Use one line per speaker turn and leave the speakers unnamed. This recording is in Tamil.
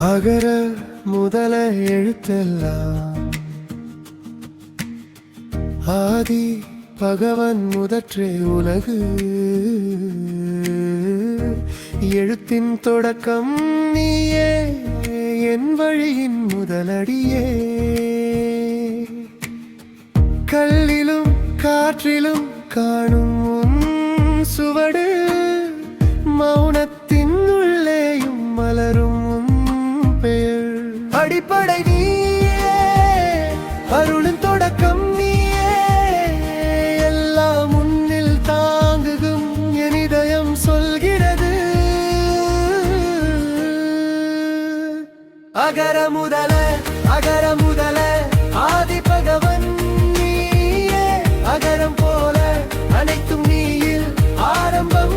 அகர முதல எழுத்தெல்லாம் ஆதி பகவன் முதற்றே உலகு. எழுத்தின் தொடக்கம் நீயே, என் வழியின் முதலடியே. கல்லிலும் காற்றிலும் காணும் உன் சுவடு, மௌனத்தின் உள்ளேயும் மலரும் உன் பெயர். அடிப்படை நீயே, அருளின் தொடக்கம் நீயே, எல்லாம் உன்னில் தாங்குகும் என் இதயம் சொல்கிறது. அகர முதல ஆதி பகவன் நீயே. அகரம் போல அனைத்தும் நீயில் ஆரம்பம்